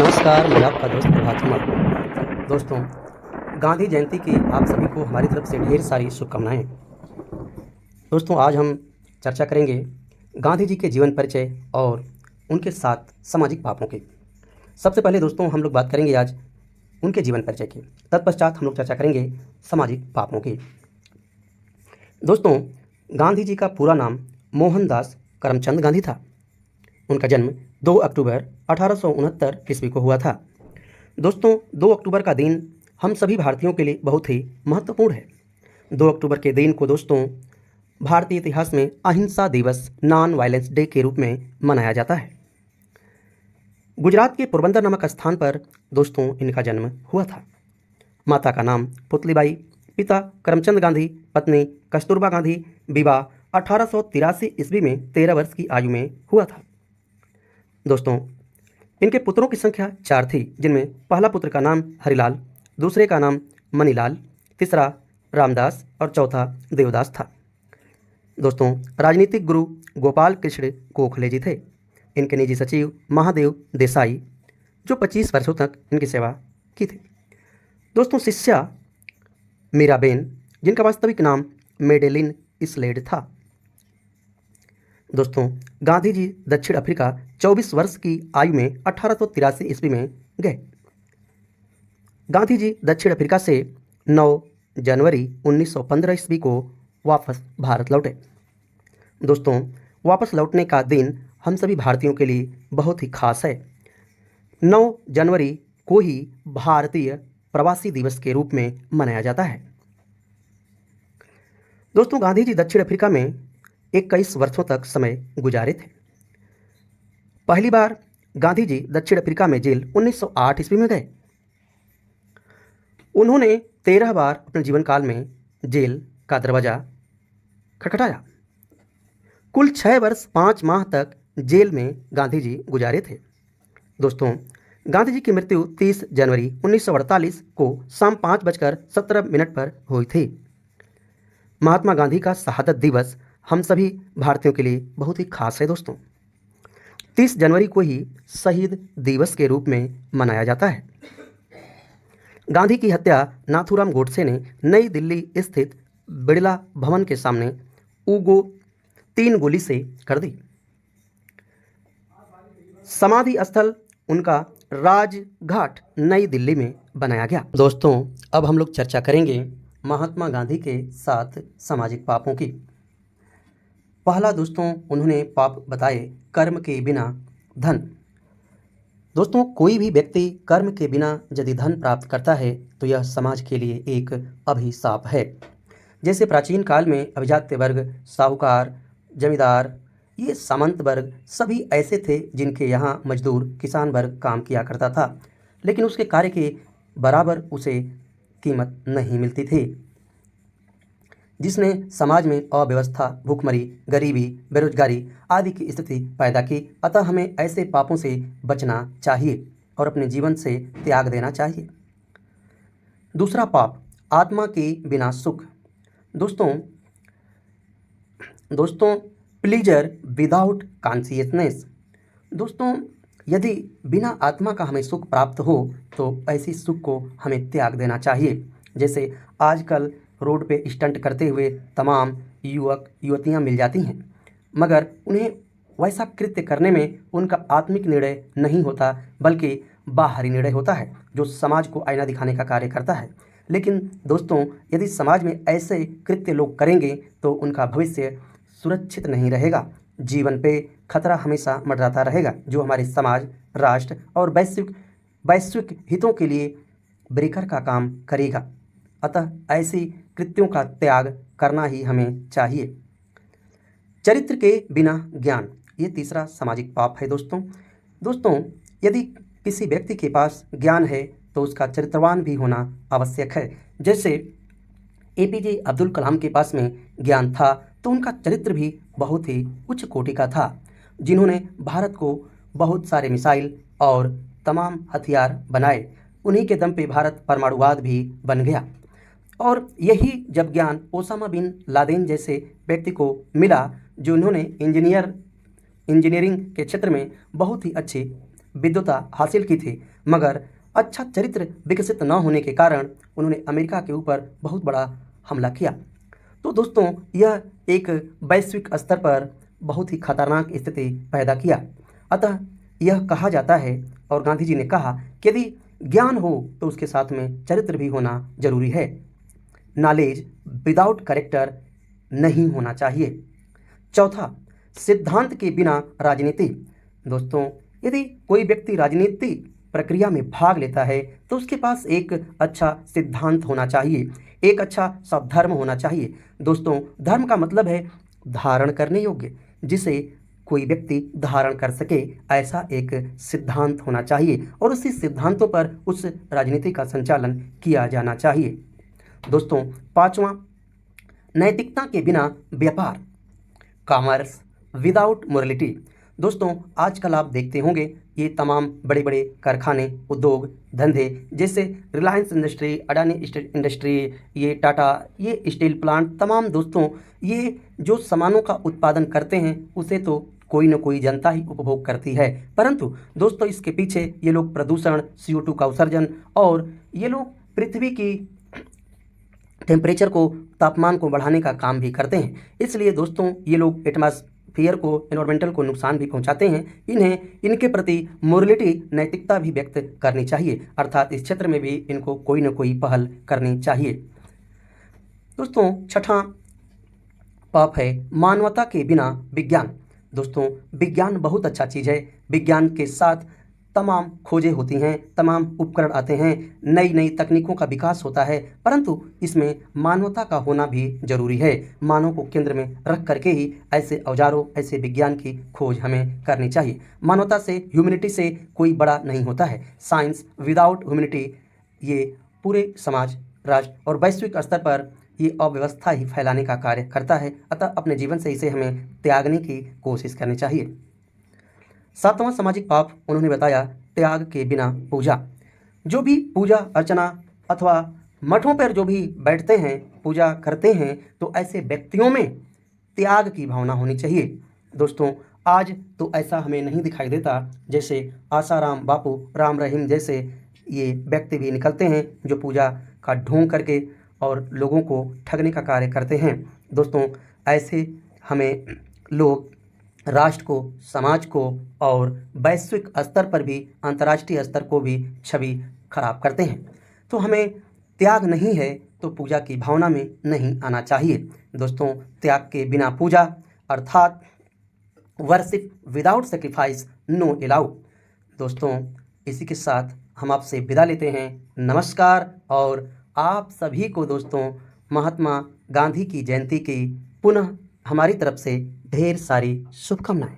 नमस्कार, मैं आपका दोस्त प्रभात कुमार। दोस्तों, गांधी जयंती की आप सभी को हमारी तरफ से ढेर सारी शुभकामनाएँ। दोस्तों, आज हम चर्चा करेंगे गांधी जी के जीवन परिचय और उनके साथ सामाजिक पापों की। सबसे पहले दोस्तों हम लोग बात करेंगे आज उनके जीवन परिचय की। तत्पश्चात हम लोग चर्चा करेंगे सामाजिक पापों की। दोस्तों, गांधी जी का पूरा नाम मोहनदास करमचंद गांधी था। उनका जन्म 2 अक्टूबर 1869 ईस्वी को हुआ था। दोस्तों, 2 अक्टूबर का दिन हम सभी भारतीयों के लिए बहुत ही महत्वपूर्ण है। 2 अक्टूबर के दिन को दोस्तों भारतीय इतिहास में अहिंसा दिवस, नॉन वायलेंस डे के रूप में मनाया जाता है। गुजरात के पोरबंदर नामक स्थान पर दोस्तों इनका जन्म हुआ था। माता का नाम पुतलीबाई, पिता करमचंद गांधी, पत्नी कस्तूरबा गांधी। विवाह 1883 ईस्वी में 13 वर्ष की आयु में हुआ था। दोस्तों, इनके पुत्रों की संख्या 4 थी, जिनमें पहला पुत्र का नाम हरिलाल, दूसरे का नाम मनीलाल, तीसरा रामदास और चौथा देवदास था। दोस्तों, राजनीतिक गुरु गोपाल कृष्ण गोखले जी थे। इनके निजी सचिव महादेव देसाई, जो 25 वर्षों तक इनकी सेवा की थी। दोस्तों, शिष्या मीराबेन, जिनका वास्तविक नाम मेडेलिन स्लेड था। दोस्तों, गांधी जी दक्षिण अफ्रीका 24 वर्ष की आयु में 1883 ईस्वी में गए। गांधी जी दक्षिण अफ्रीका से 9 जनवरी 1915 ईस्वी को वापस भारत लौटे। दोस्तों, वापस लौटने का दिन हम सभी भारतीयों के लिए बहुत ही खास है। 9 जनवरी को ही भारतीय प्रवासी दिवस के रूप में मनाया जाता है। दोस्तों, गांधी जी दक्षिण अफ्रीका में 21 वर्षों तक समय गुजारे थे। पहली बार गांधी जी दक्षिण अफ्रीका में जेल 1908 ईस्वी में गए। उन्होंने 13 बार अपने जीवन काल में जेल का दरवाजा खटखटाया। कुल 6 वर्ष 5 माह तक जेल में गांधी जी गुजारे थे। दोस्तों, गांधी जी की मृत्यु 30 जनवरी 1948 को शाम 5:17 पर हुई थी। महात्मा गांधी का शहादत दिवस हम सभी भारतीयों के लिए बहुत ही खास है। दोस्तों, 30 जनवरी को ही शहीद दिवस के रूप में मनाया जाता है। गांधी की हत्या नाथूराम गोडसे ने नई दिल्ली स्थित बिड़ला भवन के सामने उगो 3 गोली से कर दी। समाधि स्थल उनका राजघाट नई दिल्ली में बनाया गया। दोस्तों, अब हम लोग चर्चा करेंगे महात्मा गांधी के साथ सामाजिक पापों की। पहला दोस्तों उन्होंने पाप बताए कर्म के बिना धन। दोस्तों, कोई भी व्यक्ति कर्म के बिना यदि धन प्राप्त करता है तो यह समाज के लिए एक अभिशाप है। जैसे प्राचीन काल में अभिजात्य वर्ग, साहूकार, जमींदार, ये सामंत वर्ग सभी ऐसे थे जिनके यहाँ मजदूर किसान वर्ग काम किया करता था, लेकिन उसके कार्य के बराबर उसे कीमत नहीं मिलती थी, जिसने समाज में अव्यवस्था, भूखमरी, गरीबी, बेरोजगारी आदि की स्थिति पैदा की। अतः हमें ऐसे पापों से बचना चाहिए और अपने जीवन से त्याग देना चाहिए। दूसरा पाप, आत्मा के बिना सुख। दोस्तों प्लीजर विदाउट कॉन्शियसनेस। दोस्तों, यदि बिना आत्मा का हमें सुख प्राप्त हो तो ऐसी सुख को हमें त्याग देना चाहिए। जैसे आजकल रोड पे स्टंट करते हुए तमाम युवक युवतियां मिल जाती हैं, मगर उन्हें वैसा कृत्य करने में उनका आत्मिक निर्णय नहीं होता, बल्कि बाहरी निर्णय होता है जो समाज को आईना दिखाने का कार्य करता है। लेकिन दोस्तों, यदि समाज में ऐसे कृत्य लोग करेंगे तो उनका भविष्य सुरक्षित नहीं रहेगा। जीवन पे खतरा हमेशा मंडराता रहेगा, जो हमारे समाज, राष्ट्र और वैश्विक हितों के लिए ब्रेकर का काम करेगा। अतः ऐसी कृत्यों का त्याग करना ही हमें चाहिए। चरित्र के बिना ज्ञान, ये तीसरा सामाजिक पाप है। दोस्तों यदि किसी व्यक्ति के पास ज्ञान है तो उसका चरित्रवान भी होना आवश्यक है। जैसे एपीजे अब्दुल कलाम के पास में ज्ञान था तो उनका चरित्र भी बहुत ही उच्च कोटि का था, जिन्होंने भारत को बहुत सारे मिसाइल और तमाम हथियार बनाए। उन्हीं के दम पे भारत परमाणुवाद भी बन गया। और यही जब ज्ञान ओसामा बिन लादेन जैसे व्यक्ति को मिला, जो उन्होंने इंजीनियरिंग के क्षेत्र में बहुत ही अच्छे विद्वता हासिल की थी, मगर अच्छा चरित्र विकसित न होने के कारण उन्होंने अमेरिका के ऊपर बहुत बड़ा हमला किया। तो दोस्तों, यह एक वैश्विक स्तर पर बहुत ही खतरनाक स्थिति पैदा किया। अतः यह कहा जाता है और गांधी जी ने कहा कि यदि ज्ञान हो तो उसके साथ में चरित्र भी होना जरूरी है। नॉलेज विदाउट कैरेक्टर नहीं होना चाहिए। चौथा, सिद्धांत के बिना राजनीति। दोस्तों, यदि कोई व्यक्ति राजनीति प्रक्रिया में भाग लेता है तो उसके पास एक अच्छा सिद्धांत होना चाहिए, एक अच्छा सद्धर्म होना चाहिए। दोस्तों, धर्म का मतलब है धारण करने योग्य, जिसे कोई व्यक्ति धारण कर सके, ऐसा एक सिद्धांत होना चाहिए और उसी सिद्धांतों पर उस राजनीति का संचालन किया जाना चाहिए। दोस्तों, पांचवा, नैतिकता के बिना व्यापार, कॉमर्स विदाउट मोरलिटी। दोस्तों, आजकल आप देखते होंगे ये तमाम बड़े बड़े कारखाने, उद्योग धंधे जैसे रिलायंस इंडस्ट्री, अडानी इंडस्ट्री, ये टाटा, ये स्टील प्लांट, तमाम दोस्तों ये जो सामानों का उत्पादन करते हैं उसे तो कोई न कोई जनता ही उपभोग करती है, परंतु दोस्तों इसके पीछे ये लोग प्रदूषण, CO2 का उत्सर्जन और ये लोग पृथ्वी की टेम्परेचर को, तापमान को बढ़ाने का काम भी करते हैं। इसलिए दोस्तों ये लोग एटमॉस्फेयर को, एनवायरमेंटल को नुकसान भी पहुंचाते हैं। इन्हें इनके प्रति मोरलिटी, नैतिकता भी व्यक्त करनी चाहिए, अर्थात इस क्षेत्र में भी इनको कोई न कोई पहल करनी चाहिए। दोस्तों, छठा पाप है मानवता के बिना विज्ञान। दोस्तों, विज्ञान बहुत अच्छा चीज़ है। विज्ञान के साथ तमाम खोजें होती हैं, तमाम उपकरण आते हैं, नई नई तकनीकों का विकास होता है, परंतु इसमें मानवता का होना भी जरूरी है। मानव को केंद्र में रख करके ही ऐसे औजारों, ऐसे विज्ञान की खोज हमें करनी चाहिए। मानवता से, ह्यूमैनिटी से कोई बड़ा नहीं होता है। साइंस विदाउट ह्यूमैनिटी ये पूरे समाज, राष्ट्र और वैश्विक स्तर पर ये अव्यवस्था ही फैलाने का कार्य करता है। अतः अपने जीवन से इसे हमें त्यागने की कोशिश करनी चाहिए। सातवां सामाजिक पाप उन्होंने बताया, त्याग के बिना पूजा। जो भी पूजा अर्चना अथवा मठों पर जो भी बैठते हैं, पूजा करते हैं, तो ऐसे व्यक्तियों में त्याग की भावना होनी चाहिए। दोस्तों, आज तो ऐसा हमें नहीं दिखाई देता। जैसे आसाराम बापू, राम रहीम जैसे ये व्यक्ति भी निकलते हैं जो पूजा का ढोंग करके और लोगों को ठगने का कार्य करते हैं। दोस्तों, ऐसे हमें लोग राष्ट्र को, समाज को और वैश्विक स्तर पर भी, अंतर्राष्ट्रीय स्तर को भी छवि खराब करते हैं। तो हमें त्याग नहीं है तो पूजा की भावना में नहीं आना चाहिए। दोस्तों, त्याग के बिना पूजा अर्थात worship without sacrifice no allow. दोस्तों, इसी के साथ हम आपसे विदा लेते हैं। नमस्कार। और आप सभी को दोस्तों महात्मा गांधी की जयंती की पुनः हमारी तरफ से ढेर सारी शुभकामनाएं।